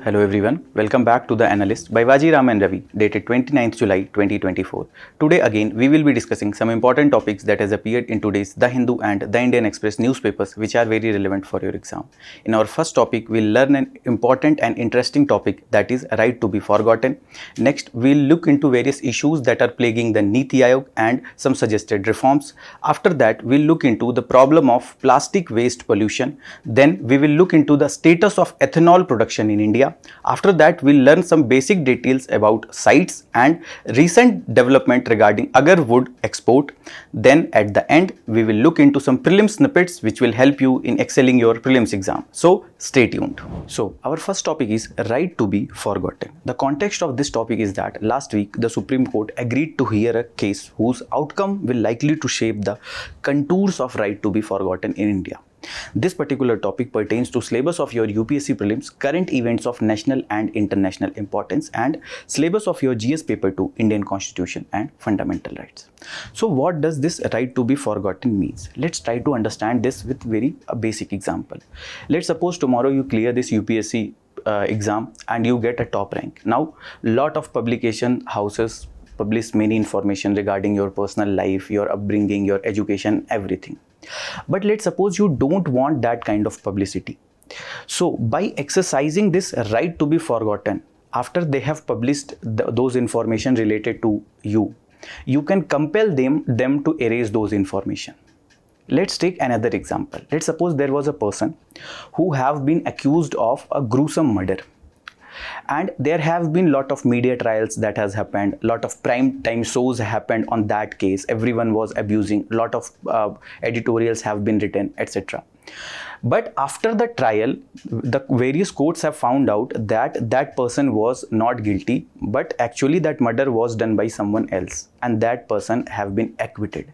Hello everyone, welcome back to the Analyst by Vajiram and Ravi, dated 29th July 2024. Today again we will be discussing some important topics that has appeared in today's The Hindu and The Indian Express newspapers which are very relevant for your exam. In our first topic, we'll learn an important and interesting topic, that is right to be forgotten. Next, we'll look into various issues that are plaguing the NITI Aayog and some suggested reforms. After that, we'll look into the problem of plastic waste pollution. Then we will look into the status of ethanol production in India. After that, we'll learn some basic details about CITES and recent development regarding Agarwood export. Then at the end, we will look into some Prelims Snippets which will help you in excelling your prelims exam. So stay tuned. So our first topic is right to be forgotten. The context of this topic is that last week the Supreme Court agreed to hear a case whose outcome will likely to shape the contours of right to be forgotten in India. This particular topic pertains to syllabus of your UPSC prelims, current events of national and international importance, and syllabus of your GS paper 2, Indian Constitution and Fundamental Rights. So what does this right to be forgotten means? Let's try to understand this with very basic example. Let's suppose tomorrow you clear this UPSC exam and you get a top rank. Now lot of publication houses publish many information regarding your personal life, your upbringing, your education, everything. But let's suppose you don't want that kind of publicity. So by exercising this right to be forgotten, after they have published those information related to you, you can compel them to erase those information. Let's take another example. Let's suppose there was a person who have been accused of a gruesome murder. And there have been lot of media trials that has happened, lot of prime time shows happened on that case, everyone was abusing, lot of editorials have been written, etc. But after the trial, the various courts have found out that that person was not guilty, but actually that murder was done by someone else, and that person have been acquitted.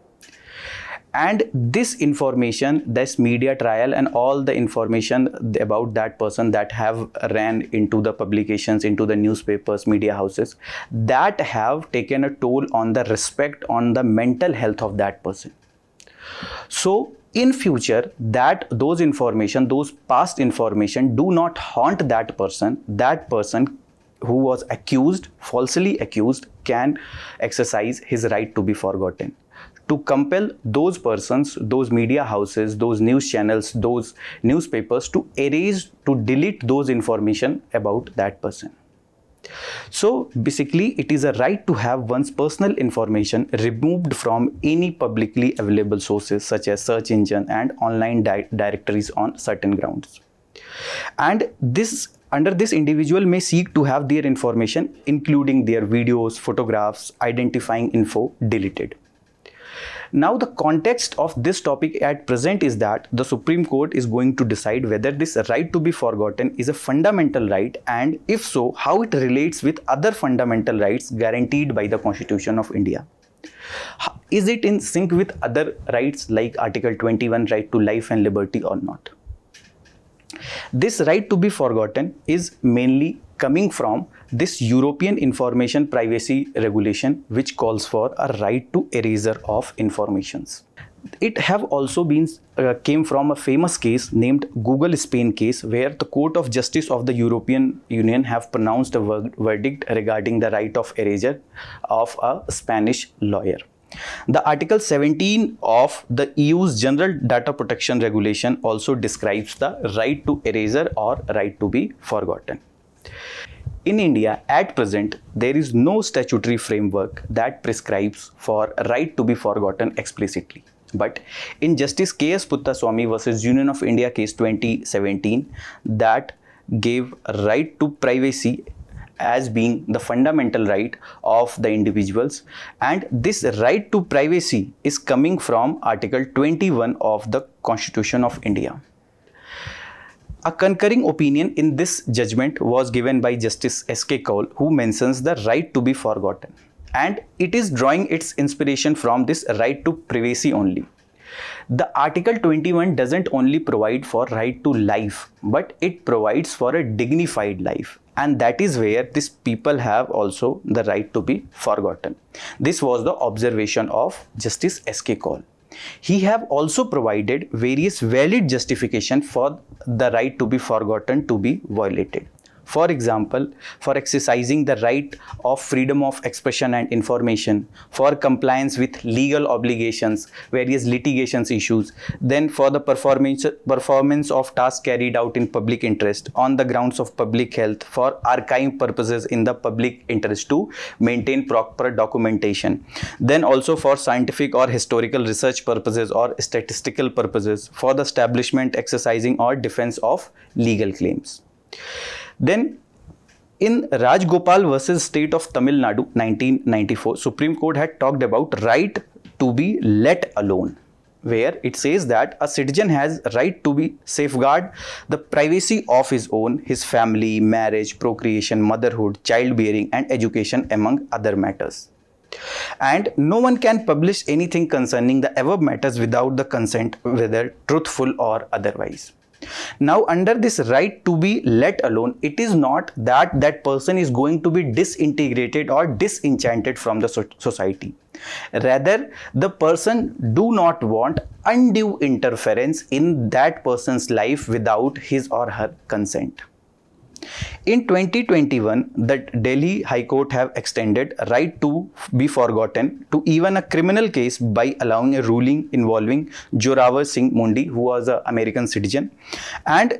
And this information, this media trial and all the information about that person that have ran into the publications, into the newspapers, media houses, that have taken a toll on the respect, on the mental health of that person. So in future, that those information, those past information do not haunt that person who was accused, falsely accused, can exercise his right to be forgotten, to compel those persons, those media houses, those news channels, those newspapers to erase, to delete those information about that person. So basically, it is a right to have one's personal information removed from any publicly available sources such as search engine and online directories on certain grounds. And under this, individual may seek to have their information, including their videos, photographs, identifying info, deleted. Now the context of this topic at present is that the Supreme Court is going to decide whether this right to be forgotten is a fundamental right, and if so, how it relates with other fundamental rights guaranteed by the Constitution of India. Is it in sync with other rights like Article 21, right to life and liberty, or not? This right to be forgotten is mainly coming from this European Information Privacy Regulation, which calls for a right to erasure of informations. It have also been came from a famous case named Google Spain case, where the Court of Justice of the European Union have pronounced a verdict regarding the right of erasure of a Spanish lawyer. The Article 17 of the EU's General Data Protection Regulation also describes the right to erasure or right to be forgotten. In India, at present, there is no statutory framework that prescribes for right to be forgotten explicitly. But in Justice K.S. Puttaswamy versus Union of India case 2017, that gave right to privacy as being the fundamental right of the individuals, and this right to privacy is coming from Article 21 of the Constitution of India. A concurring opinion in this judgment was given by Justice S.K. Kaul, who mentions the right to be forgotten, and it is drawing its inspiration from this right to privacy only. The Article 21 doesn't only provide for right to life, but it provides for a dignified life, and that is where these people have also the right to be forgotten. This was the observation of Justice S.K. Kaul. He have also provided various valid justification for the right to be forgotten to be violated. For example, for exercising the right of freedom of expression and information, for compliance with legal obligations, various litigations issues, then for the performance of tasks carried out in public interest on the grounds of public health, for archive purposes in the public interest to maintain proper documentation, then also for scientific or historical research purposes or statistical purposes, for the establishment, exercising or defense of legal claims. Then in Rajgopal versus State of Tamil Nadu 1994, Supreme Court had talked about right to be let alone, where it says that a citizen has right to be safeguard the privacy of his own, his family, marriage, procreation, motherhood, childbearing and education among other matters. And no one can publish anything concerning the above matters without the consent, whether truthful or otherwise. Now, under this right to be let alone, it is not that that person is going to be disintegrated or disenchanted from the society. Rather, the person do not want undue interference in that person's life without his or her consent. In 2021, the Delhi High Court have extended right to be forgotten to even a criminal case by allowing a ruling involving Joravar Singh Mundi, who was an American citizen. And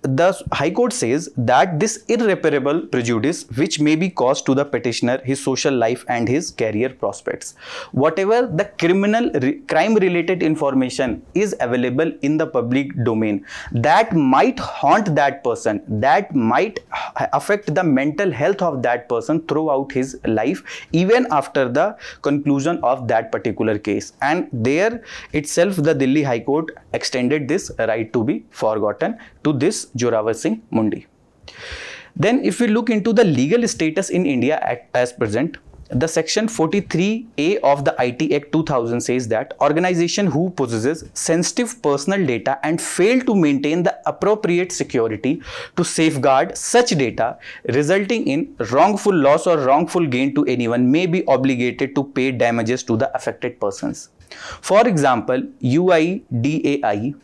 the High Court says that this irreparable prejudice which may be caused to the petitioner, his social life and his career prospects. Whatever the crime related information is available in the public domain that might haunt that person, that might affect the mental health of that person throughout his life, even after the conclusion of that particular case. And there itself the Delhi High Court extended this right to be forgotten to this Joravar Singh Mundi. Then if we look into the legal status in India as present, the section 43A of the IT Act 2000 says that organization who possesses sensitive personal data and fail to maintain the appropriate security to safeguard such data, resulting in wrongful loss or wrongful gain to anyone, may be obligated to pay damages to the affected persons. For example, UIDAI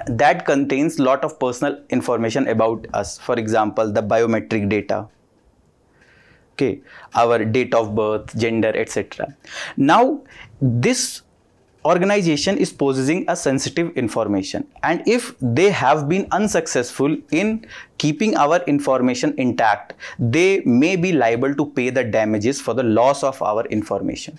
that contains lot of personal information about us. For example, the biometric data, okay, our date of birth, gender, etc. Now, this organization is possessing a sensitive information, and if they have been unsuccessful in keeping our information intact, they may be liable to pay the damages for the loss of our information.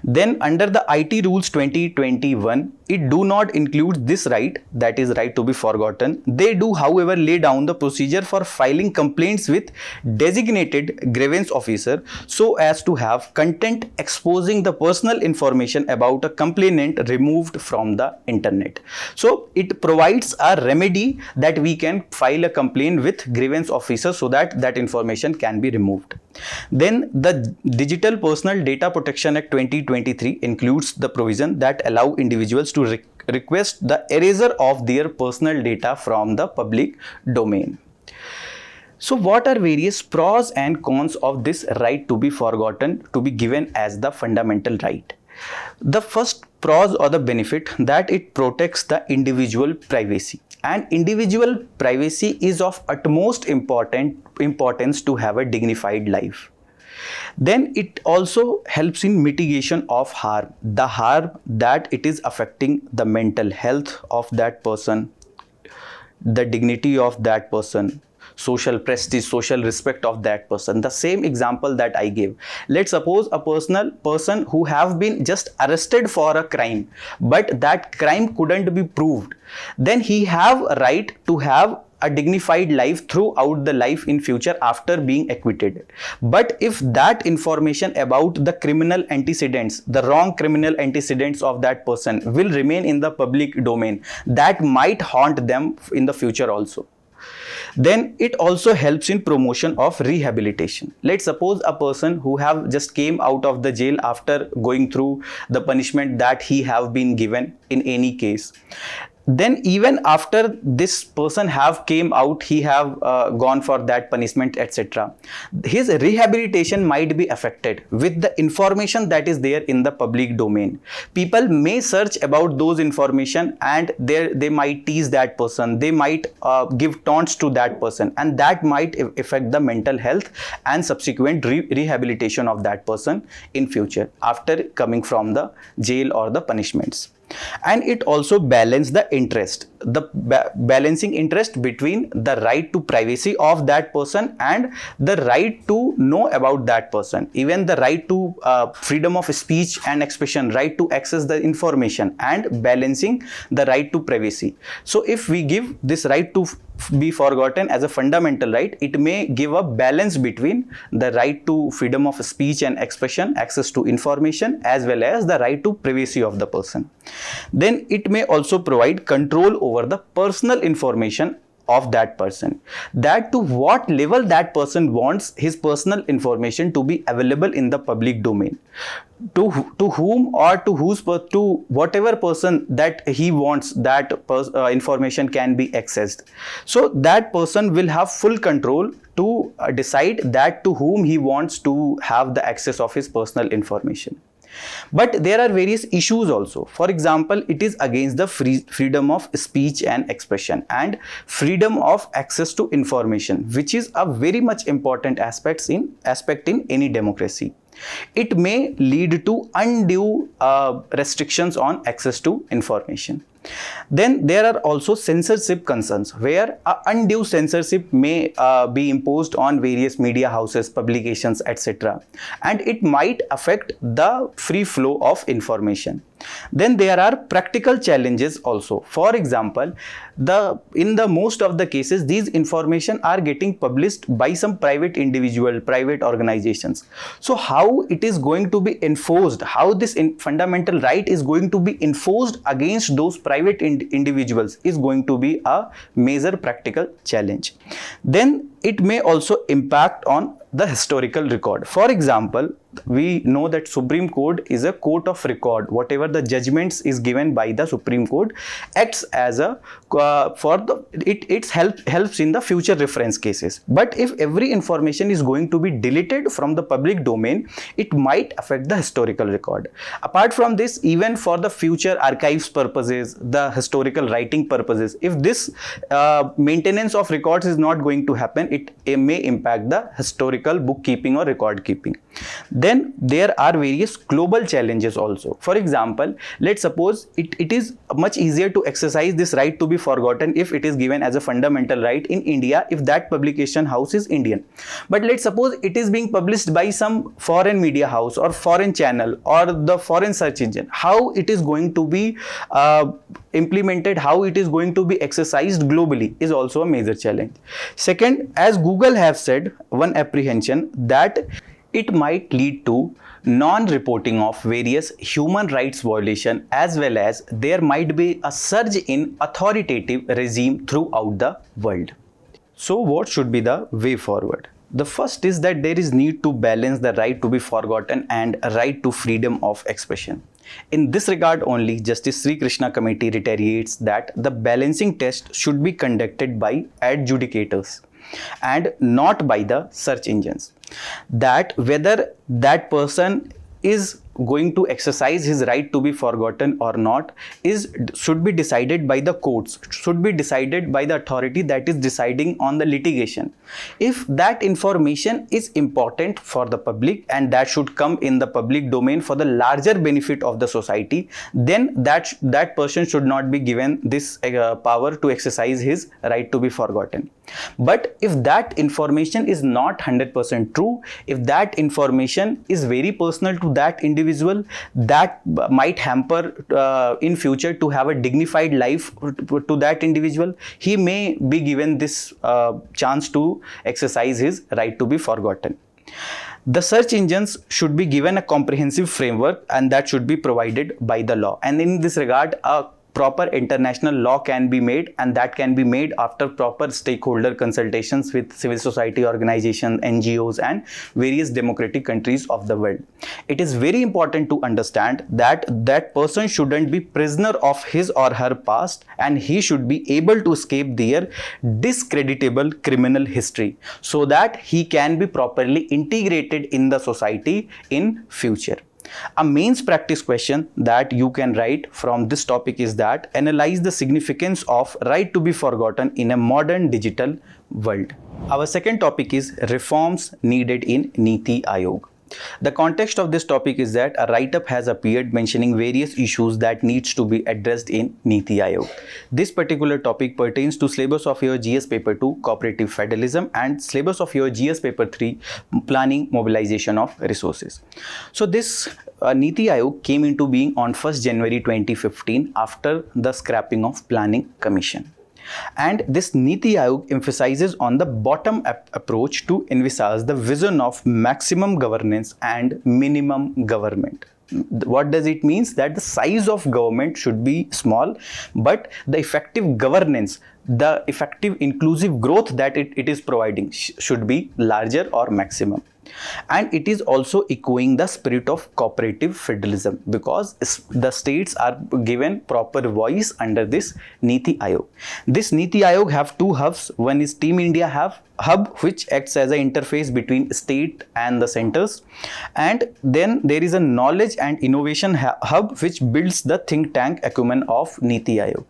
Then under the IT rules 2021, it do not include this right, that is right to be forgotten. They do, however, lay down the procedure for filing complaints with designated grievance officer so as to have content exposing the personal information about a complainant removed from the internet. So it provides a remedy that we can file a complaint with grievance officer so that that information can be removed. Then the Digital Personal Data Protection Act 2023 includes the provision that allow individuals to request the erasure of their personal data from the public domain. So what are various pros and cons of this right to be forgotten to be given as the fundamental right? The first pros or the benefit that it protects the individual privacy. And individual privacy is of utmost importance to have a dignified life. Then it also helps in mitigation of harm, the harm that it is affecting the mental health of that person, the dignity of that person, social prestige, social respect of that person. The same example that I gave. Let's suppose a person who have been just arrested for a crime, but that crime couldn't be proved. Then he have a right to have a dignified life throughout the life in future after being acquitted. But if that information about the criminal antecedents, the wrong criminal antecedents of that person will remain in the public domain, that might haunt them in the future also. Then it also helps in promotion of rehabilitation. Let's suppose a person who have just came out of the jail after going through the punishment that he have been given in any case. then even after this person have came out, he have gone for that punishment, etc., his rehabilitation might be affected with the information that is there in the public domain. People may search about those information, and they might tease that person, they might give taunts to that person, and that might affect the mental health and subsequent rehabilitation of that person in future after coming from the jail or the punishments. And it also balance the interest, the balancing interest between the right to privacy of that person and the right to know about that person, even the right to freedom of speech and expression, right to access the information, and balancing the right to privacy. So if we give this right to be forgotten as a fundamental right, it may give a balance between the right to freedom of speech and expression, access to information, as well as the right to privacy of the person. Then it may also provide control over the personal information of that person, that to what level that person wants his personal information to be available in the public domain, to whom or to whatever person that he wants that information can be accessed. So that person will have full control to decide that to whom he wants to have the access of his personal information. But there are various issues also. For example, it is against the freedom of speech and expression and freedom of access to information, which is a very much important aspect in any democracy. It may lead to undue restrictions on access to information. Then there are also censorship concerns, where undue censorship may be imposed on various media houses, publications, etc., and it might affect the free flow of information. Then there are practical challenges also. For example, in the most of the cases, these information are getting published by some private individual, private organizations. So how it is going to be enforced, how this fundamental right is going to be enforced against those private individuals is going to be a major practical challenge. Then it may also impact on the historical record. For example, we know that Supreme Court is a court of record. Whatever the judgments is given by the Supreme Court acts as a it helps in the future reference cases. But if every information is going to be deleted from the public domain, it might affect the historical record. Apart from this, even for the future archives purposes, the historical writing purposes, if this maintenance of records is not going to happen, it may impact the historical bookkeeping or record keeping. Then there are various global challenges also. For example, let's suppose it is much easier to exercise this right to be forgotten if it is given as a fundamental right in India, if that publication house is Indian. But let's suppose it is being published by some foreign media house or foreign channel or the foreign search engine. How it is going to be implemented, how it is going to be exercised globally is also a major challenge. Second, as Google have said, one apprehension that it might lead to non-reporting of various human rights violation, as well as there might be a surge in authoritative regime throughout the world. So what should be the way forward? The first is that there is need to balance the right to be forgotten and right to freedom of expression. In this regard only, Justice Sri Krishna Committee reiterates that the balancing test should be conducted by adjudicators and not by the search engines. That whether that person is going to exercise his right to be forgotten or not should be decided by the courts, should be decided by the authority that is deciding on the litigation. If that information is important for the public and that should come in the public domain for the larger benefit of the society, then that person should not be given this power to exercise his right to be forgotten. But if that information is not 100% true, if that information is very personal to that individual, that might hamper in future to have a dignified life to that individual, he may be given this chance to exercise his right to be forgotten. The search engines should be given a comprehensive framework, and that should be provided by the law. And in this regard, a proper international law can be made, and that can be made after proper stakeholder consultations with civil society organizations, NGOs, and various democratic countries of the world. It is very important to understand that that person shouldn't be prisoner of his or her past, and he should be able to escape their discreditable criminal history so that he can be properly integrated in the society in future. A mains practice question that you can write from this topic is that analyze the significance of right to be forgotten in a modern digital world. Our second topic is reforms needed in NITI Aayog. The context of this topic is that a write-up has appeared mentioning various issues that needs to be addressed in NITI Aayog. This particular topic pertains to syllabus of your GS paper 2 cooperative federalism and syllabus of your GS paper 3 planning mobilization of resources. So this NITI Aayog came into being on 1st January 2015 after the scrapping of Planning Commission. And this NITI Aayog emphasizes on the bottom-up approach to envisage the vision of maximum governance and minimum government. What does it mean? That the size of government should be small, but the effective governance, the effective inclusive growth that it is providing should be larger or maximum. And it is also echoing the spirit of cooperative federalism because the states are given proper voice under this NITI Aayog. This NITI Aayog have two hubs. One is Team India hub, which acts as an interface between state and the centers, and then there is a knowledge and innovation hub which builds the think tank acumen of NITI Aayog.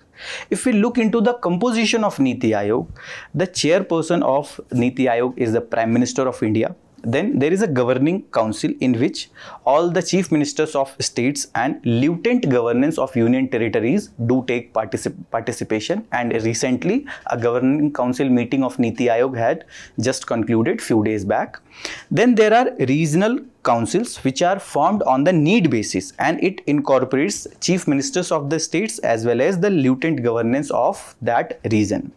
If we look into the composition of NITI Aayog, the chairperson of NITI Aayog is the Prime Minister of India. Then there is a governing council in which all the chief ministers of states and lieutenant governors of union territories do take participation, and recently a governing council meeting of NITI Aayog had just concluded few days back. Then there are regional councils which are formed on the need basis, and it incorporates chief ministers of the states as well as the lieutenant governors of that region.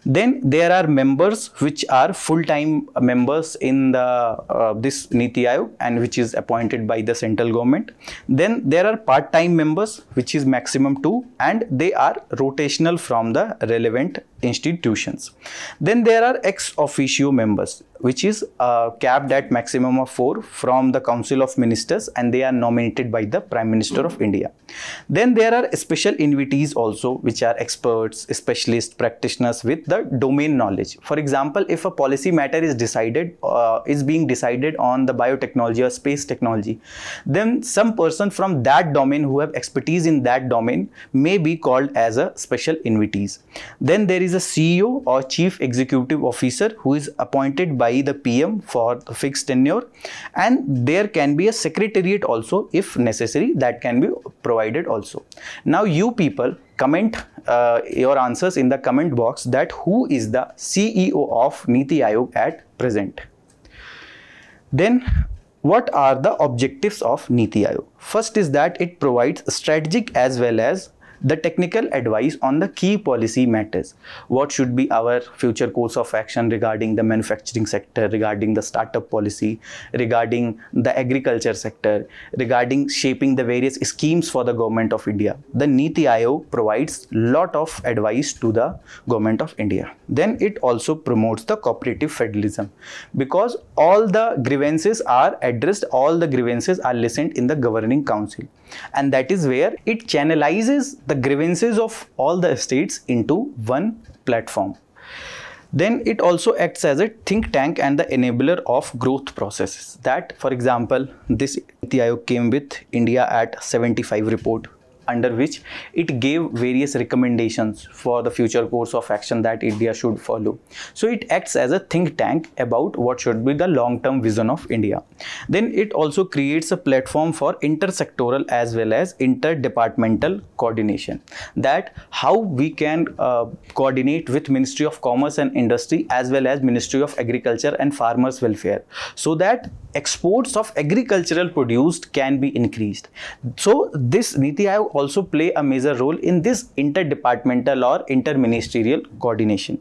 Then there are members which are full-time members in the this NITI Aayog and which is appointed by the central government. Then there are part-time members which is maximum 2, and they are rotational from the relevant institutions. Then there are ex officio members which is capped at maximum of 4 from the Council of Ministers, and they are nominated by the Prime Minister of India. Then there are special invitees also, which are experts, specialists, practitioners with the domain knowledge. For example, if a policy matter is being decided on the biotechnology or space technology, then some person from that domain who have expertise in that domain may be called as a special invitees. Then there is a CEO or Chief Executive Officer who is appointed by the PM for the fixed tenure, and there can be a secretariat also if necessary, that can be provided also. Now you people comment your answers in the comment box that who is the CEO of NITI Aayog at present. Then what are the objectives of NITI Aayog? First is that it provides strategic as well as the technical advice on the key policy matters. What should be our future course of action regarding the manufacturing sector, regarding the startup policy, regarding the agriculture sector, regarding shaping the various schemes for the government of India. The NITI Aayog provides lot of advice to the government of India. Then it also promotes the cooperative federalism because all the grievances are addressed, all the grievances are listened in the governing council, and that is where it channelizes the grievances of all the states into one platform. Then it acts as a think tank and the enabler of growth processes. That, for example, this NITI Aayog came with India at 75 report, under which it gave various recommendations for the future course of action that India should follow. So it acts as a think tank about what should be the long-term vision of India. Then it also creates a platform for intersectoral as well as interdepartmental coordination, that how we can coordinate with Ministry of Commerce and Industry as well as Ministry of Agriculture and Farmers Welfare, so that exports of agricultural produce can be increased. So this NITI Aayog also play a major role in this interdepartmental or interministerial coordination.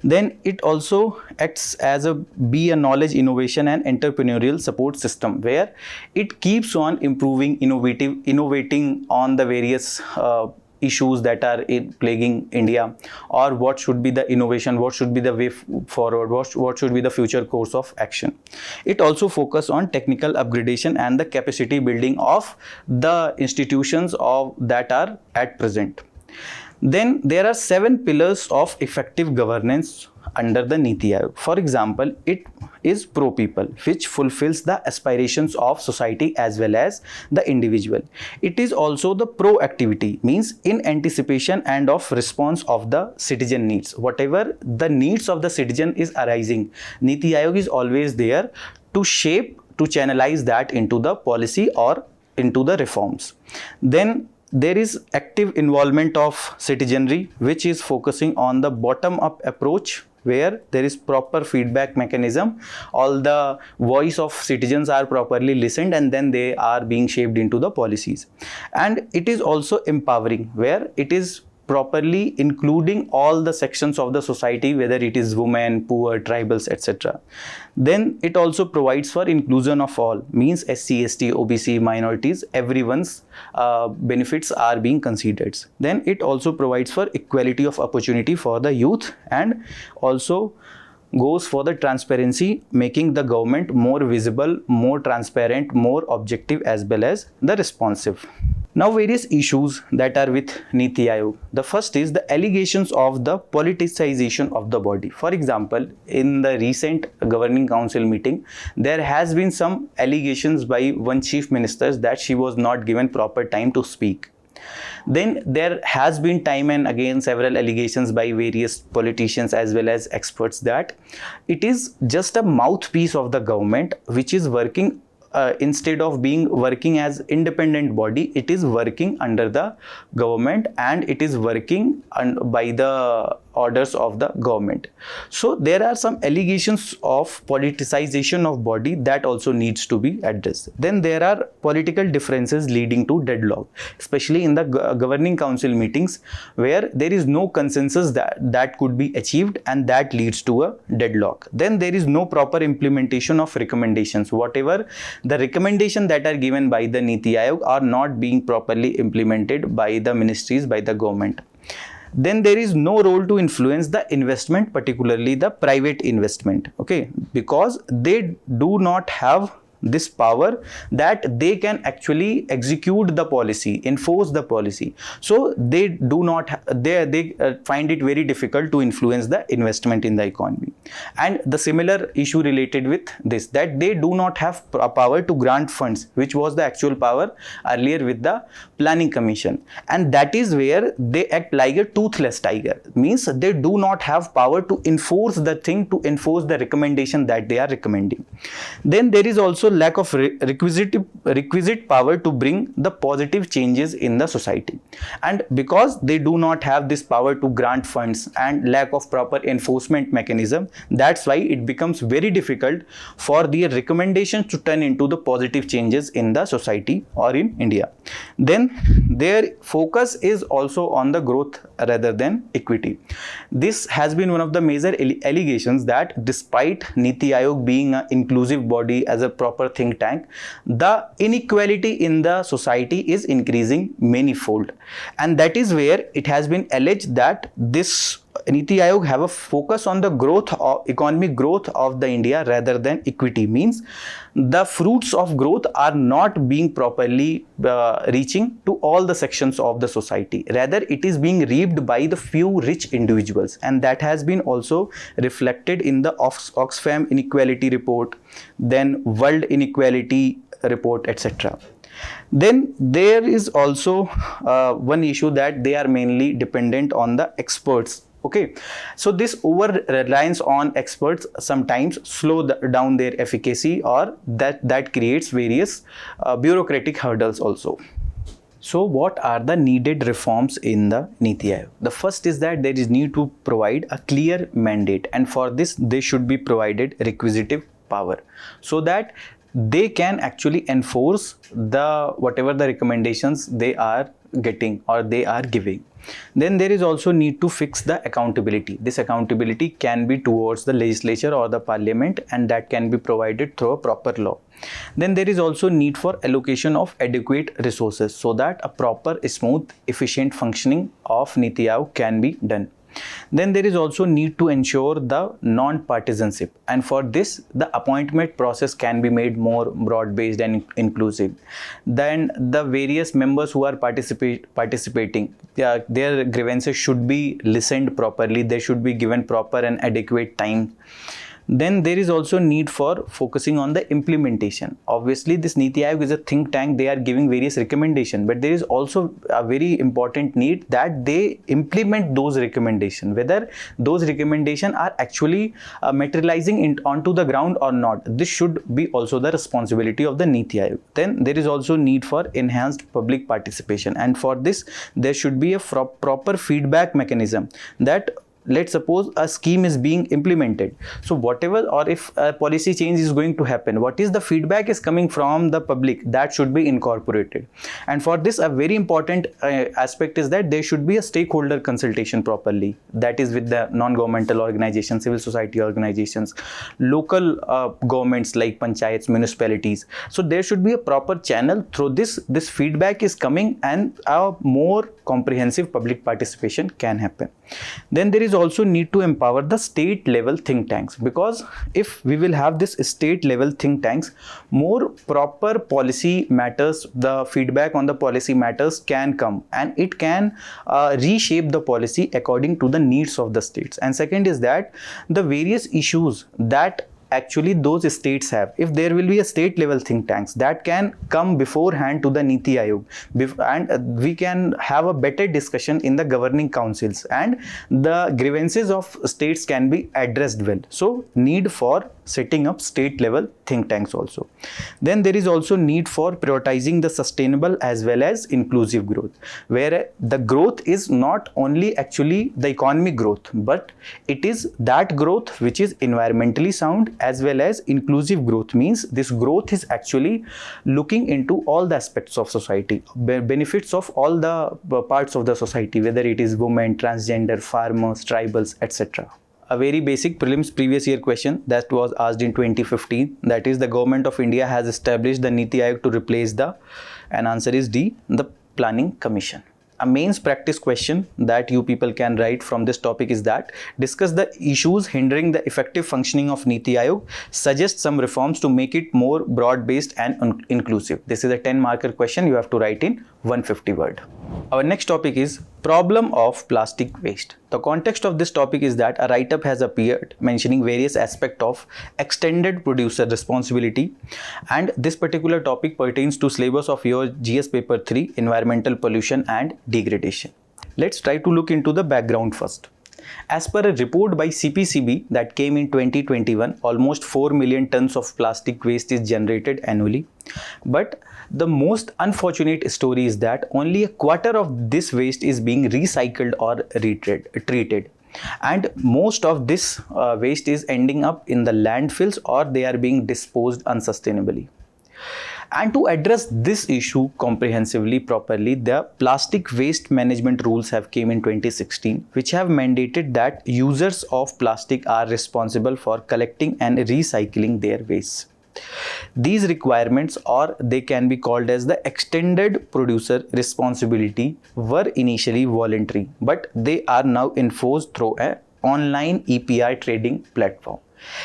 Then it also acts as a knowledge, innovation and entrepreneurial support system, where it keeps on improving, innovating on the various issues that are plaguing India, or what should be the innovation, what should be the way forward, what should be the future course of action. It also focus on technical upgradation and the capacity building of the institutions of that are at present. Then there are 7 pillars of effective governance under the NITI Aayog. For example, it is pro-people, which fulfills the aspirations of society as well as the individual. It is also the proactivity, means in anticipation and of response of the citizen needs. Whatever the needs of the citizen is arising, NITI Aayog is always there to shape, to channelize that into the policy or into the reforms. Then there is active involvement of citizenry, which is focusing on the bottom-up approach, where there is proper feedback mechanism. All the voice of citizens are properly listened and then they are being shaped into the policies. And it is also empowering, where it is properly including all the sections of the society, whether it is women, poor, tribals, etc. Then it also provides for inclusion of all, means SC, ST, OBC, minorities, everyone's benefits are being considered. Then it also provides for equality of opportunity for the youth, and also goes for the transparency, making the government more visible, more transparent, more objective as well as the responsive. Now, various issues that are with NITI Aayog. The first is the allegations of the politicization of the body. For example, in the recent governing council meeting, there has been some allegations by one chief minister that she was not given proper time to speak. Then there has been time and again several allegations by various politicians as well as experts that it is just a mouthpiece of the government which is working instead of being working as independent body, it is working under the government and it is working by the orders of the government. So there are some allegations of politicization of body that also needs to be addressed. Then there are political differences leading to deadlock, especially in the governing council meetings, where there is no consensus that could be achieved, and that leads to a deadlock. Then there is no proper implementation of recommendations. Whatever the recommendation that are given by the NITI Aayog are not being properly implemented by the ministries, by the government. Then there is no role to influence the investment, particularly the private investment, okay, because they do not have this power that they can actually execute the policy, enforce the policy. So they do not they find it very difficult to influence the investment in the economy. And the similar issue related with this, that they do not have power to grant funds, which was the actual power earlier with the planning commission, and that is where they act like a toothless tiger, means they do not have power to enforce the thing, to enforce the recommendation that they are recommending. Then there is also lack of requisite power to bring the positive changes in the society, and because they do not have this power to grant funds and lack of proper enforcement mechanism, that's why it becomes very difficult for their recommendations to turn into the positive changes in the society or in India. Then their focus is also on the growth rather than equity. This has been one of the major allegations, that despite NITI Aayog being an inclusive body as a proper think tank, the inequality in the society is increasing manifold, and that is where it has been alleged that this NITI Aayog have a focus on the growth of economic growth of the India rather than equity, means the fruits of growth are not being properly reaching to all the sections of the society, rather it is being reaped by the few rich individuals, and that has been also reflected in the Oxfam inequality report, then World Inequality report, etc. Then there is also one issue, that they are mainly dependent on the experts. Okay, so this over reliance on experts sometimes slow down their efficacy, or that creates various bureaucratic hurdles also. So what are the needed reforms in the NITI Aayog? The first is that there is need to provide a clear mandate, and for this they should be provided requisitive power, so that they can actually enforce the whatever the recommendations they are getting or they are giving. Then there is also need to fix the accountability. This accountability can be towards the legislature or the parliament, and that can be provided through a proper law. Then there is also need for allocation of adequate resources so that a proper, smooth, efficient functioning of NITI Aayog can be done. Then there is also need to ensure the non-partisanship, and for this the appointment process can be made more broad-based and inclusive. Then the various members who are participating, their grievances should be listened properly. They should be given proper and adequate time. Then there is also need for focusing on the implementation. Obviously this NITI Aayog is a think tank, they are giving various recommendations, but there is also a very important need that they implement those recommendations, whether those recommendations are actually materializing onto the ground or not. This should be also the responsibility of the NITI Aayog. Then there is also need for enhanced public participation, and for this there should be a proper feedback mechanism. That, let's suppose a scheme is being implemented, so whatever, or if a policy change is going to happen, what is the feedback is coming from the public, that should be incorporated. And for this, a very important aspect is that there should be a stakeholder consultation properly, that is with the non-governmental organizations, civil society organizations, local governments like panchayats, municipalities. So there should be a proper channel through this feedback is coming, and a more comprehensive public participation can happen. Then there is also need to empower the state level think tanks, because if we will have this state level think tanks, more proper policy matters, the feedback on the policy matters can come, and it can reshape the policy according to the needs of the states. And second is that the various issues that actually those states have, if there will be a state level think tanks, that can come beforehand to the NITI Aayog, and we can have a better discussion in the governing councils, and the grievances of states can be addressed well. So need for setting up state level think tanks also. Then there is also need for prioritizing the sustainable as well as inclusive growth, where the growth is not only actually the economic growth, but it is that growth which is environmentally sound as well as inclusive growth. Means this growth is actually looking into all the aspects of society, benefits of all the parts of the society, whether it is women, transgender, farmers, tribals, etc. A very basic prelims previous year question that was asked in 2015, that is, the government of India has established the NITI Aayog to replace the, and answer is D, the Planning Commission. A mains practice question that you people can write from this topic is that discuss the issues hindering the effective functioning of NITI Aayog, suggest some reforms to make it more broad-based and inclusive. This is a 10-marker question you have to write in 150 word. Our next topic is problem of plastic waste. The context of this topic is that a write-up has appeared mentioning various aspects of extended producer responsibility, and this particular topic pertains to syllabus of your GS paper 3, environmental pollution and degradation. Let's try to look into the background first. As per a report by CPCB that came in 2021, almost 4 million tons of plastic waste is generated annually. But the most unfortunate story is that only a quarter of this waste is being recycled or treated. And most of this waste is ending up in the landfills, or they are being disposed unsustainably. And to address this issue comprehensively, properly, the plastic waste management rules have came in 2016, which have mandated that users of plastic are responsible for collecting and recycling their waste. These requirements, or they can be called as the extended producer responsibility, were initially voluntary, but they are now enforced through an online EPR trading platform.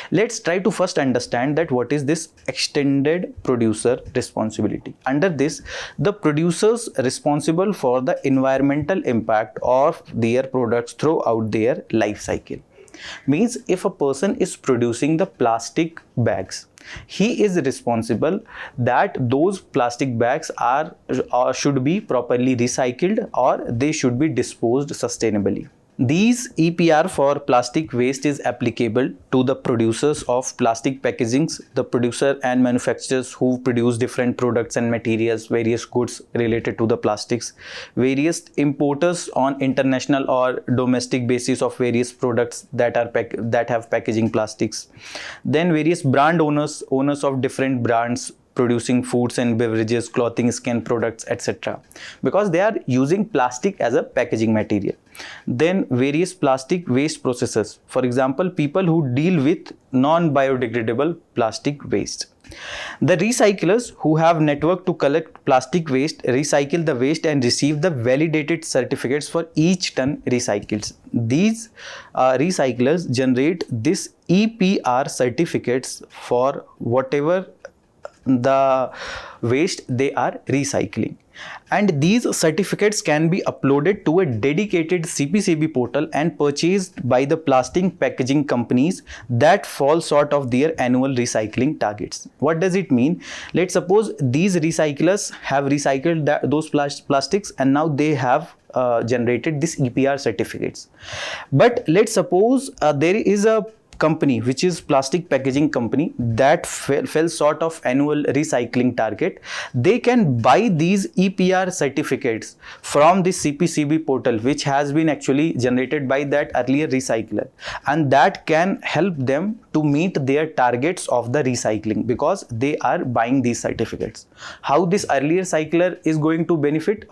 Let's try to first understand that what is this extended producer responsibility. Under this, the producers responsible for the environmental impact of their products throughout their life cycle. Means if a person is producing the plastic bags, he is responsible that those plastic bags are or should be properly recycled, or they should be disposed sustainably. These EPR for plastic waste is applicable to the producers of plastic packagings, the producer and manufacturers who produce different products and materials, various goods related to the plastics, various importers on international or domestic basis of various products that have packaging plastics, then various brand owners of different brands producing foods and beverages, clothing, skin products, etc. because they are using plastic as a packaging material. Then various plastic waste processors, for example, people who deal with non-biodegradable plastic waste. The recyclers who have network to collect plastic waste, recycle the waste and receive the validated certificates for each ton recycled. These recyclers generate this EPR certificates for whatever the waste they are recycling, and these certificates can be uploaded to a dedicated CPCB portal and purchased by the plastic packaging companies that fall short of their annual recycling targets. What does it mean? Let's suppose these recyclers have recycled those plastics and now they have generated this EPR certificates. But let's suppose there is a company which is plastic packaging company that fell short of annual recycling target. They can buy these EPR certificates from the CPCB portal which has been actually generated by that earlier recycler, and that can help them to meet their targets of the recycling because they are buying these certificates. How this earlier recycler is going to benefit,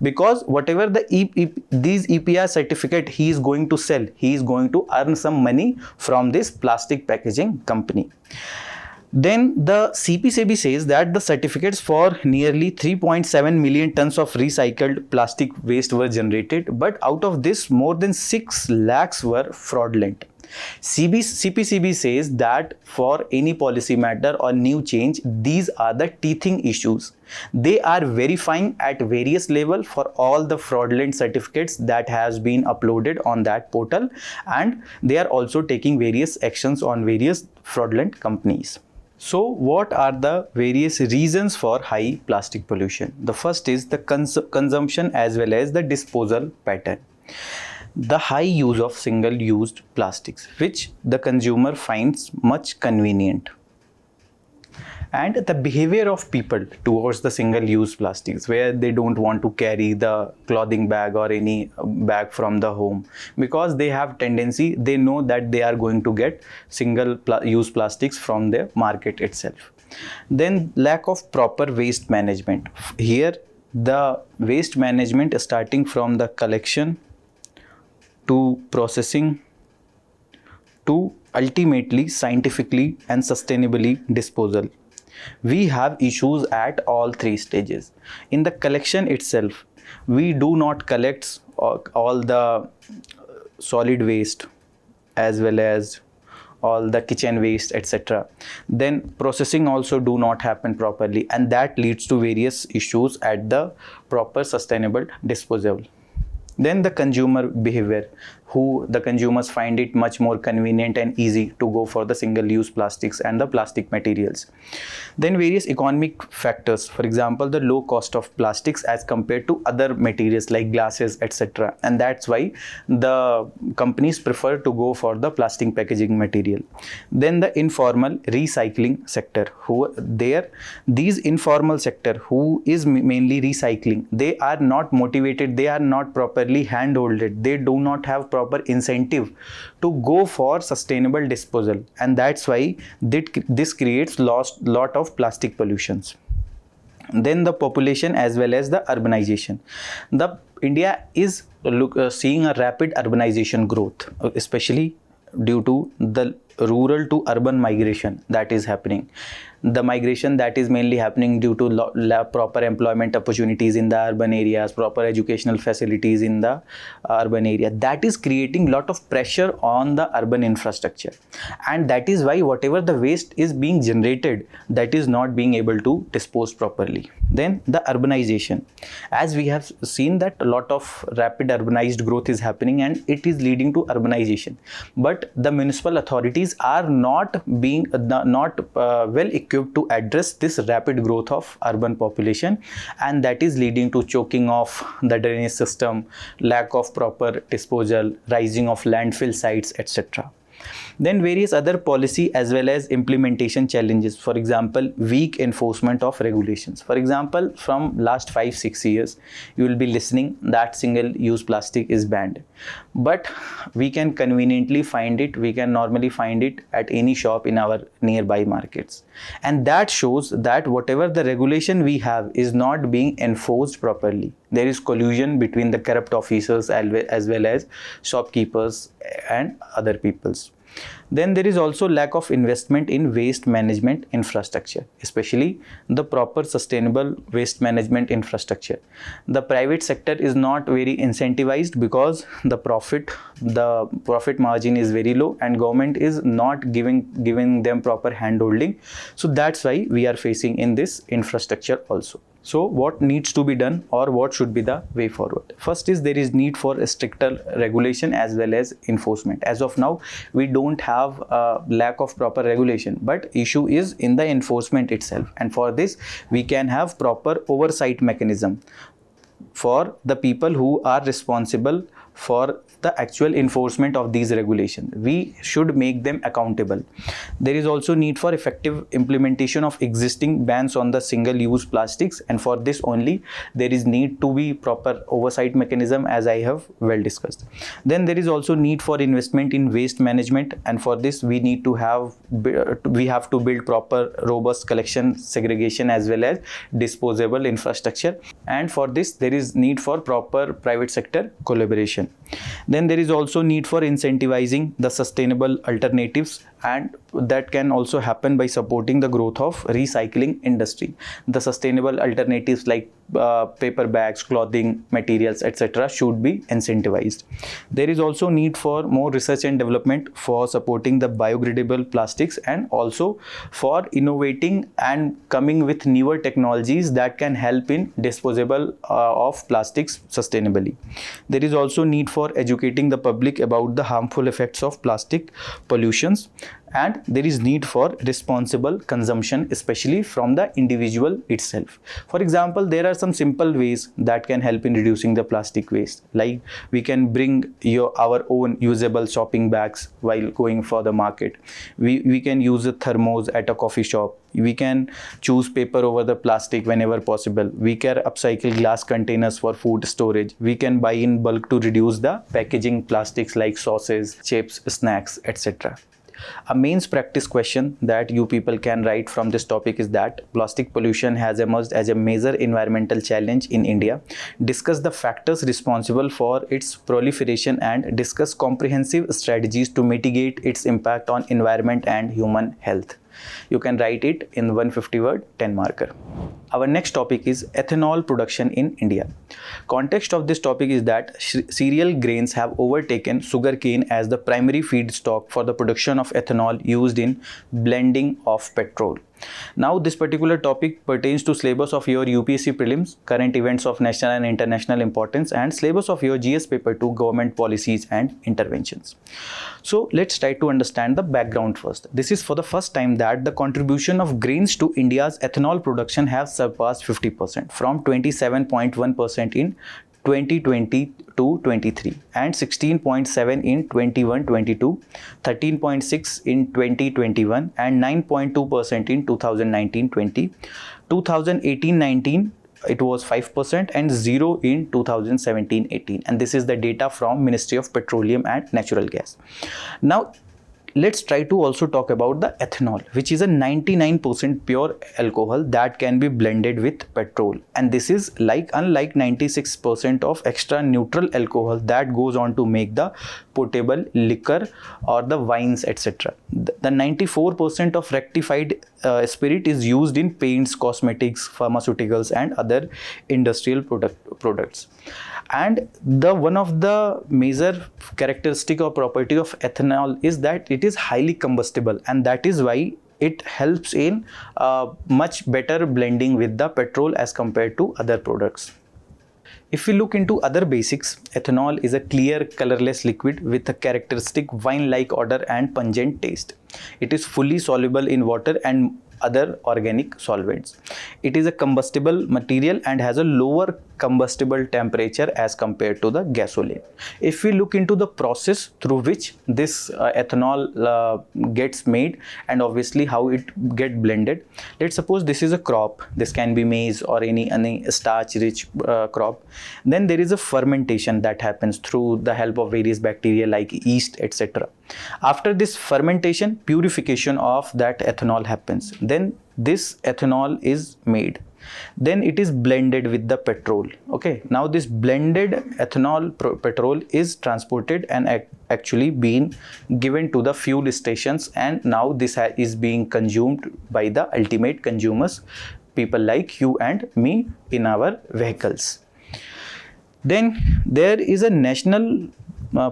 because whatever these EPR certificate he is going to sell, he is going to earn some money from this plastic packaging company. Then the CPCB says that the certificates for nearly 3.7 million tons of recycled plastic waste were generated, but out of this more than 6 lakhs were fraudulent. CPCB says that for any policy matter or new change, these are the teething issues. They are verifying at various levels for all the fraudulent certificates that has been uploaded on that portal, and they are also taking various actions on various fraudulent companies. So what are the various reasons for high plastic pollution? The first is the consumption as well as the disposal pattern. The high use of single-used plastics, which the consumer finds much convenient, and the behavior of people towards the single-use plastics, where they don't want to carry the clothing bag or any bag from the home because they have tendency, they know that they are going to get single-use plastics from the market itself. Then lack of proper waste management. Here the waste management is starting from the collection to processing to ultimately scientifically and sustainably disposal. We have issues at all three stages. In the collection itself, we do not collect all the solid waste as well as all the kitchen waste, etc. Then processing also do not happen properly, and that leads to various issues at the proper sustainable disposal. Then the consumer behavior, who the consumers find it much more convenient and easy to go for the single-use plastics and the plastic materials. Then various economic factors, for example, the low cost of plastics as compared to other materials like glasses, etc. And that's why the companies prefer to go for the plastic packaging material. Then the informal recycling sector, these informal sector who is mainly recycling, they are not motivated, they are not properly hand-holded, they do not have proper incentive to go for sustainable disposal, and that's why this creates lot of plastic pollutions. Then the population as well as the urbanization. India is seeing a rapid urbanization growth, especially due to the rural to urban migration that is happening. The migration that is mainly happening due to proper employment opportunities in the urban areas, proper educational facilities in the urban area, that is creating lot of pressure on the urban infrastructure, and that is why whatever the waste is being generated, that is not being able to dispose properly. Then the urbanization, as we have seen that a lot of rapid urbanized growth is happening and it is leading to urbanization, but the municipal authorities are not well equipped to address this rapid growth of urban population, and that is leading to choking of the drainage system, lack of proper disposal, rising of landfill sites, etc. Then various other policy as well as implementation challenges. For example, weak enforcement of regulations. For example, from last 5-6 years, you will be listening that single-use plastic is banned. But we can conveniently find it, we can normally find it at any shop in our nearby markets. And that shows that whatever the regulation we have is not being enforced properly. There is collusion between the corrupt officers as well as shopkeepers and other peoples. Then there is also lack of investment in waste management infrastructure, especially the proper sustainable waste management infrastructure. The private sector is not very incentivized because the profit margin is very low and government is not giving them proper handholding. So that's why we are facing in this infrastructure also. So what needs to be done, or what should be the way forward? First is there is need for a stricter regulation as well as enforcement. As of now, we don't have a lack of proper regulation, but issue is in the enforcement itself. And for this, we can have proper oversight mechanism for the people who are responsible for the actual enforcement of these regulations. We should make them accountable. There is also need for effective implementation of existing bans on the single-use plastics, and for this only there is need to be proper oversight mechanism, as I have well discussed. Then there is also need for investment in waste management, and for this we have to build proper robust collection, segregation as well as disposable infrastructure, and for this there is need for proper private sector collaboration. Then there is also need for incentivizing the sustainable alternatives, and that can also happen by supporting the growth of recycling industry. The sustainable alternatives like paper bags, clothing materials, etc. should be incentivized. There is also need for more research and development for supporting the biodegradable plastics, and also for innovating and coming with newer technologies that can help in disposable of plastics sustainably. There is also need for educating the public about the harmful effects of plastic pollutions, and there is need for responsible consumption, especially from the individual itself. For example, there are some simple ways that can help in reducing the plastic waste, like we can bring our own usable shopping bags while going for the market. We can use the thermos at a coffee shop. We can choose paper over the plastic whenever possible. We can upcycle glass containers for food storage. We can buy in bulk to reduce the packaging plastics like sauces, chips, snacks, etc. A mains practice question that you people can write from this topic is that plastic pollution has emerged as a major environmental challenge in India. Discuss the factors responsible for its proliferation and discuss comprehensive strategies to mitigate its impact on environment and human health. You can write it in 150 word 10 marker. Our next topic is ethanol production in India. Context of this topic is that cereal grains have overtaken sugarcane as the primary feedstock for the production of ethanol used in blending of petrol. Now this particular topic pertains to syllabus of your UPSC prelims, current events of national and international importance, and syllabus of your GS paper 2, government policies and interventions. So let's try to understand the background first. This is for the first time that the contribution of grains to India's ethanol production have surpassed 50% from 27.1% in 2020-23 and 16.7 in 21-22, 13.6 in 2021 and 9.2% in 2019-20, 2018-19 it was 5% and 0 in 2017-18, and this is the data from Ministry of Petroleum and Natural Gas. Now let's try to also talk about the ethanol, which is a 99% pure alcohol that can be blended with petrol, and this is unlike 96% of extra neutral alcohol that goes on to make the potable liquor or the wines, etc. The 94% of rectified spirit is used in paints, cosmetics, pharmaceuticals and other industrial products. And one of the major characteristic or property of ethanol is that it is highly combustible, and that is why it helps in much better blending with the petrol as compared to other products. If we look into other basics, ethanol is a clear colorless liquid with a characteristic wine-like odor and pungent taste. It is fully soluble in water and other organic solvents. It is a combustible material and has a lower combustible temperature as compared to the gasoline. If we look into the process through which this ethanol gets made, and obviously how it get blended, let's suppose this is a crop. This can be maize or any starch rich crop. Then there is a fermentation that happens through the help of various bacteria like yeast, etc. After this fermentation, purification of that ethanol happens. Then this ethanol is made. Then it is blended with the petrol. Okay, now this blended ethanol petrol is transported and actually being given to the fuel stations, and now this is being consumed by the ultimate consumers, people like you and me in our vehicles. Then there is a national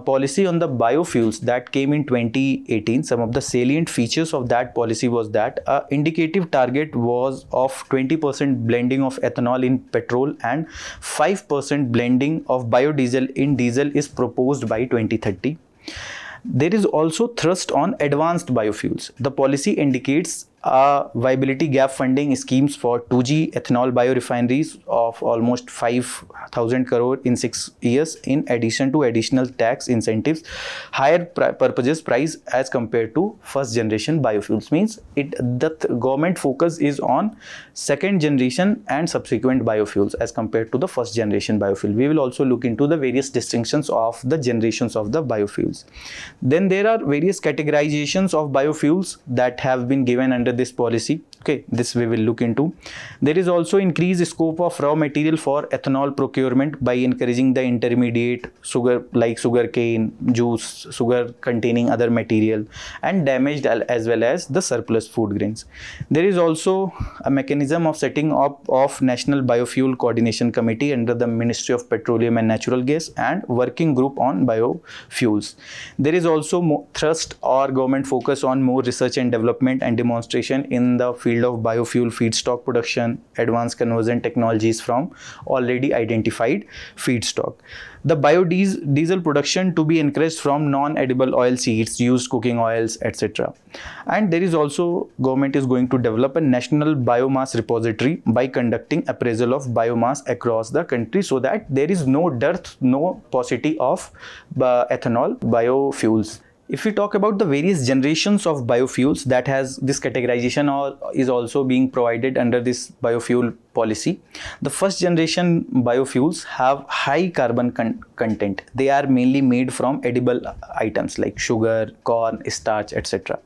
policy on the biofuels that came in 2018. Some of the salient features of that policy was that indicative target was of 20% blending of ethanol in petrol and 5% blending of biodiesel in diesel is proposed by 2030. There is also thrust on advanced biofuels. The policy indicates viability gap funding schemes for 2G ethanol biorefineries of almost 5,000 crore in 6 years, in addition to additional tax incentives, higher purchase price as compared to first generation biofuels. Means the government focus is on second generation and subsequent biofuels as compared to the first generation biofuel. We will also look into the various distinctions of the generations of the biofuels. Then there are various categorizations of biofuels that have been given under this policy. Okay, this we will look into. There is also increased scope of raw material for ethanol procurement by encouraging the intermediate sugar like sugar cane juice, sugar containing other material, and damaged as well as the surplus food grains. There is also a mechanism of setting up of National Biofuel Coordination Committee under the Ministry of Petroleum and Natural Gas and working group on biofuels. There is also more thrust or government focus on more research and development and demonstration in the field of biofuel feedstock production, advanced conversion technologies from already identified feedstock. The biodiesel production to be encouraged from non-edible oil seeds, used cooking oils, etc. And there is also government is going to develop a national biomass repository by conducting appraisal of biomass across the country, so that there is no dearth, no paucity of ethanol biofuels. If we talk about the various generations of biofuels that has this categorization or is also being provided under this biofuel policy, the first generation biofuels have high carbon content. They are mainly made from edible items like sugar, corn, starch, etc.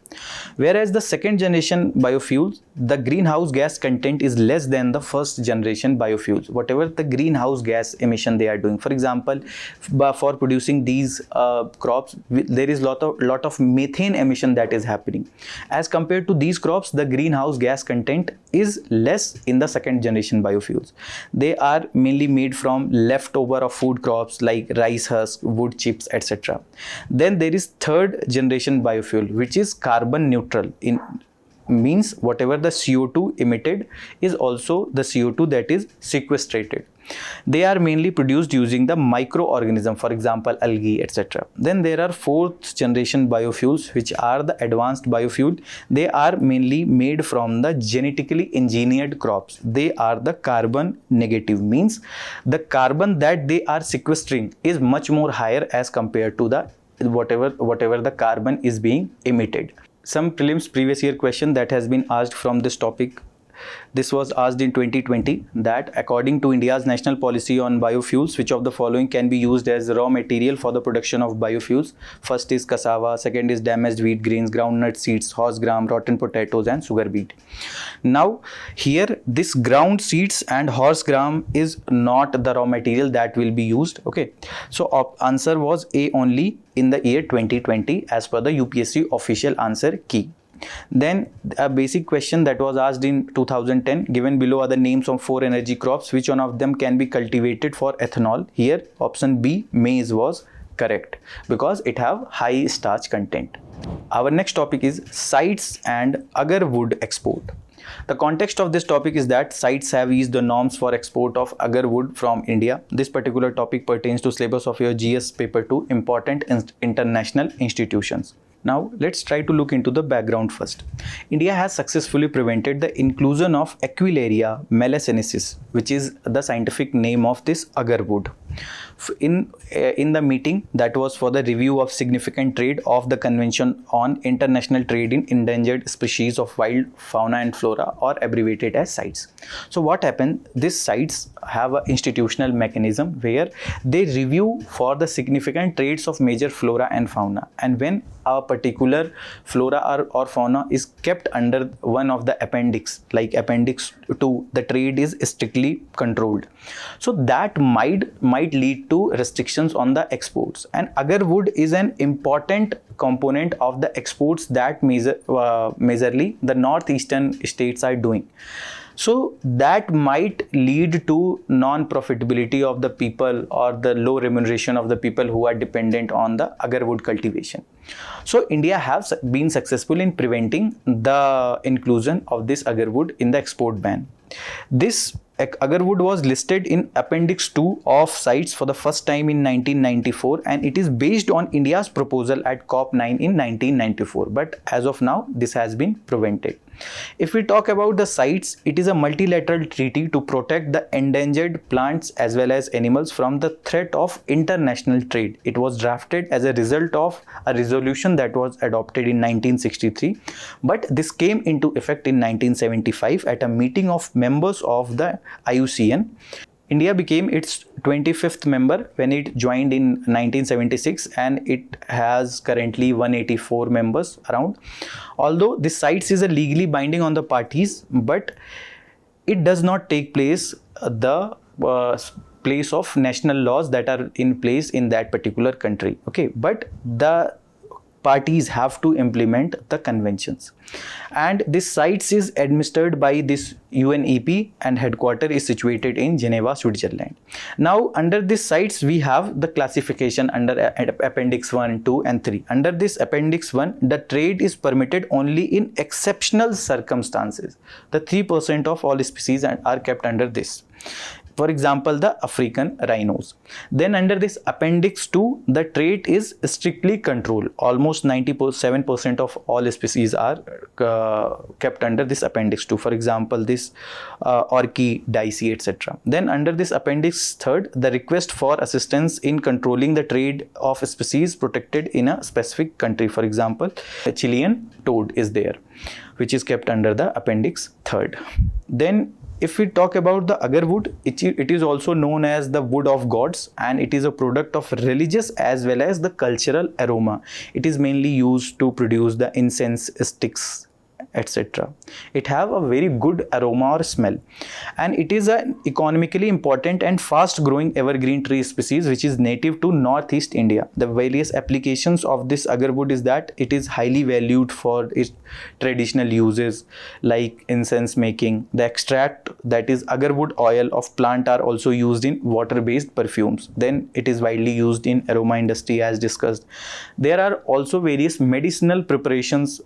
Whereas the second generation biofuels, the greenhouse gas content is less than the first generation biofuels. Whatever the greenhouse gas emission they are doing, for example, for producing these crops, there is lot of methane emission that is happening. As compared to these crops, the greenhouse gas content is less in the second generation biofuels. They are mainly made from leftover of food crops like rice husk, wood chips, etc. Then there is third generation biofuel, which is carbon neutral. In means whatever the CO2 emitted is also the CO2 that is sequestrated. They are mainly produced using the microorganism, for example algae, etc. Then there are fourth generation biofuels, which are the advanced biofuel. They are mainly made from the genetically engineered crops. They are the carbon negative, means the carbon that they are sequestering is much more higher as compared to the whatever the carbon is being emitted. Some prelims previous year question that has been asked from this topic. This was asked in 2020 that according to India's national policy on biofuels, which of the following can be used as raw material for the production of biofuels? First is cassava, second is damaged wheat grains, groundnut seeds, horse gram, rotten potatoes and sugar beet. Now here this ground seeds and horse gram is not the raw material that will be used. Okay, so answer was A only in the year 2020 as per the UPSC official answer key. Then a basic question that was asked in 2010, given below are the names of 4 energy crops, which one of them can be cultivated for ethanol? Here option B, maize, was correct because it have high starch content. Our next topic is CITES and Agarwood export. The context of this topic is that CITES have eased the norms for export of Agarwood from India. This particular topic pertains to syllabus of your GS paper 2, important international institutions. Now let's try to look into the background first. India has successfully prevented the inclusion of Aquileria melanesis, which is the scientific name of this agarwood, in the meeting that was for the review of significant trade of the Convention on International Trade in Endangered Species of Wild Fauna and Flora, or abbreviated as CITES. So what happened? These CITES have an institutional mechanism where they review for the significant traits of major flora and fauna, and when a particular flora or fauna is kept under one of the appendix, like appendix 2, the trade is strictly controlled. So that might lead to restrictions on the exports, and agarwood is an important component of the exports that majorly the northeastern states are doing. So that might lead to non-profitability of the people or the low remuneration of the people who are dependent on the agarwood cultivation. So India has been successful in preventing the inclusion of this agarwood in the export ban. This agarwood was listed in Appendix 2 of CITES for the first time in 1994, and it is based on India's proposal at COP9 in 1994. But as of now, this has been prevented. If we talk about the CITES, it is a multilateral treaty to protect the endangered plants as well as animals from the threat of international trade. It was drafted as a result of a resolution that was adopted in 1963, but this came into effect in 1975 at a meeting of members of the IUCN. India became its 25th member when it joined in 1976, and it has currently 184 members around. Although this CITES is a legally binding on the parties, but it does not take place the place of national laws that are in place in that particular country. Okay, but the parties have to implement the conventions, and this CITES is administered by this UNEP, and headquarter is situated in Geneva, Switzerland. Now under this CITES we have the classification under Appendix 1, 2 and 3. Under this Appendix 1, the trade is permitted only in exceptional circumstances. The 3% of all species are kept under this. For example, the African rhinos. Then under this Appendix 2, the trade is strictly controlled. Almost 97% of all species are kept under this Appendix 2. For example, this Orchidaceae, etc. Then under this Appendix 3, the request for assistance in controlling the trade of species protected in a specific country. For example, the Chilean toad is there, which is kept under the Appendix 3. Then if we talk about the agarwood, it is also known as the wood of gods, and it is a product of religious as well as the cultural aroma. It is mainly used to produce the incense sticks, etc. It have a very good aroma or smell, and it is an economically important and fast growing evergreen tree species which is native to northeast India. The various applications of this agarwood is that it is highly valued for its traditional uses like incense making. The extract, that is agarwood oil of plant, are also used in water based perfumes. Then it is widely used in aroma industry as discussed. There are also various medicinal preparations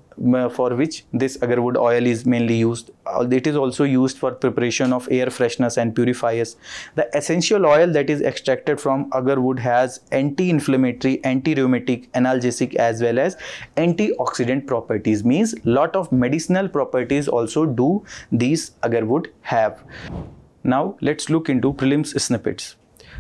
for which this agarwood oil is mainly used. It is also used for preparation of air fresheners and purifiers. The essential oil that is extracted from agarwood has anti-inflammatory, anti-rheumatic, analgesic as well as antioxidant properties. Means lot of medicinal properties also do these agarwood have. Now let's look into prelims snippets.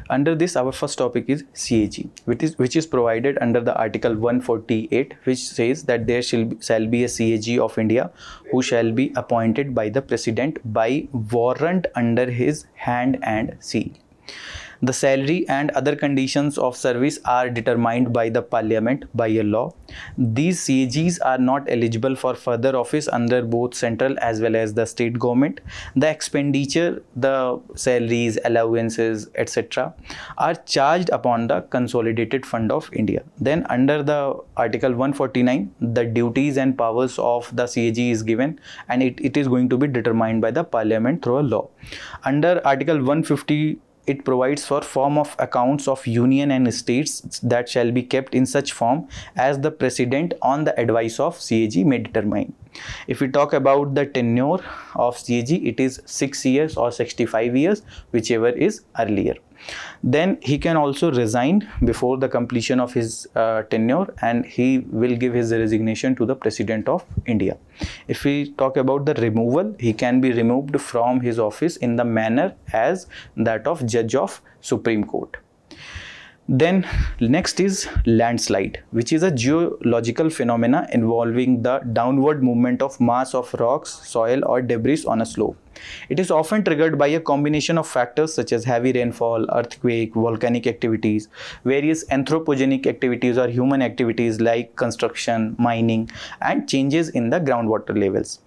Under this, our first topic is CAG, which is provided under the Article 148, which says that there shall be a CAG of India who shall be appointed by the President by warrant under his hand and seal. The salary and other conditions of service are determined by the Parliament by a law. These CAGs are not eligible for further office under both central as well as the state government. The expenditure, the salaries, allowances, etc. are charged upon the Consolidated Fund of India. Then under the Article 149, the duties and powers of the CAG is given, and it is going to be determined by the Parliament through a law. Under Article 150, it provides for form of accounts of union and states that shall be kept in such form as the President on the advice of CAG may determine. If we talk about the tenure of CAG, it is 6 years or 65 years, whichever is earlier. Then he can also resign before the completion of his tenure, and he will give his resignation to the President of India. If we talk about the removal, he can be removed from his office in the manner as that of Judge of Supreme Court. Then next is landslide, which is a geological phenomena involving the downward movement of mass of rocks, soil or debris on a slope. It is often triggered by a combination of factors such as heavy rainfall, earthquake, volcanic activities, various anthropogenic activities or human activities like construction, mining, and changes in the groundwater levels.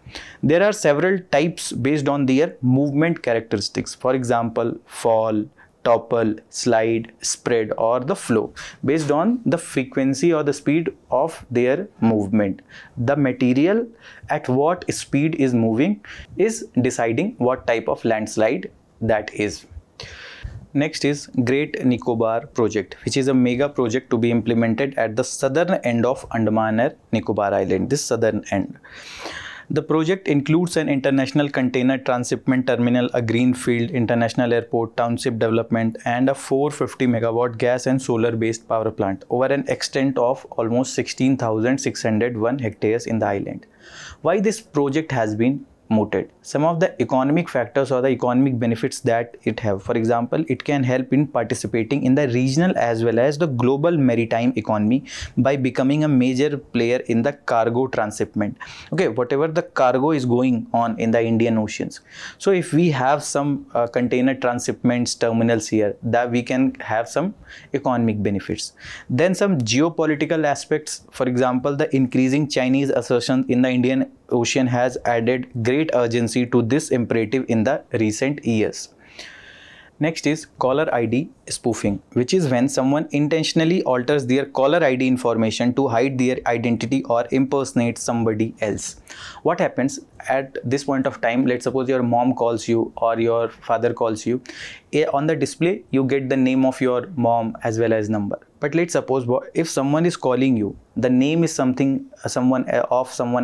There are several types based on their movement characteristics. For example, fall, topple, slide, spread, or the flow based on the frequency or the speed of their movement. The material at what speed is moving is deciding what type of landslide that is. Next is Great Nicobar project, which is a mega project to be implemented at the southern end of Andaman and Nicobar Island, this southern end. The project includes an international container transshipment terminal, a greenfield international airport, township development, and a 450 megawatt gas and solar based power plant over an extent of almost 16,601 hectares in the island. Why this project has been mooted? Some of the economic factors or the economic benefits that it have. For example, it can help in participating in the regional as well as the global maritime economy by becoming a major player in the cargo transshipment. Okay, whatever the cargo is going on in the Indian Oceans. So if we have some container transshipments terminals here, that we can have some economic benefits. Then some geopolitical aspects. For example, the increasing Chinese assertion in the Indian Ocean has added great urgency to this imperative in the recent years. Next is caller ID spoofing, which is when someone intentionally alters their caller ID information to hide their identity or impersonate somebody else. What happens at this point of time? Let's suppose your mom calls you or your father calls you. On the display, you get the name of your mom as well as number. But let's suppose if someone is calling you, the name is someone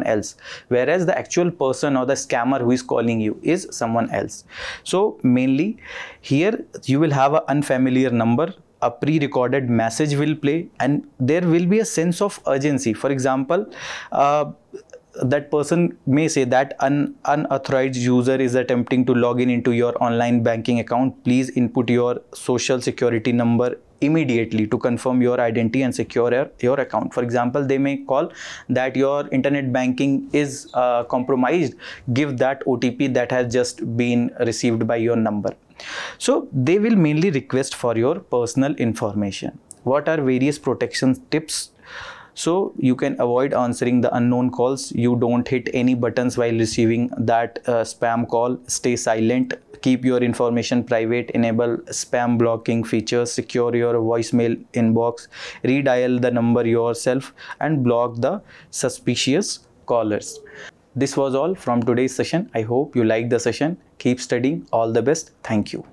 else, whereas the actual person or the scammer who is calling you is someone else. So mainly here you will have an unfamiliar number, a pre-recorded message will play, and there will be a sense of urgency. For example, that person may say that an unauthorized user is attempting to log in into your online banking account. Please input your social security number immediately to confirm your identity and secure your account. For example, they may call that your internet banking is compromised. Give that OTP that has just been received by your number. So they will mainly request for your personal information. What are various protection tips? So you can avoid answering the unknown calls. You don't hit any buttons while receiving that spam call. Stay silent. Keep your information private. Enable spam blocking features. Secure your voicemail inbox. Redial the number yourself and block the suspicious callers. This was all from today's session. I hope you liked the session. Keep studying. All the best. Thank you.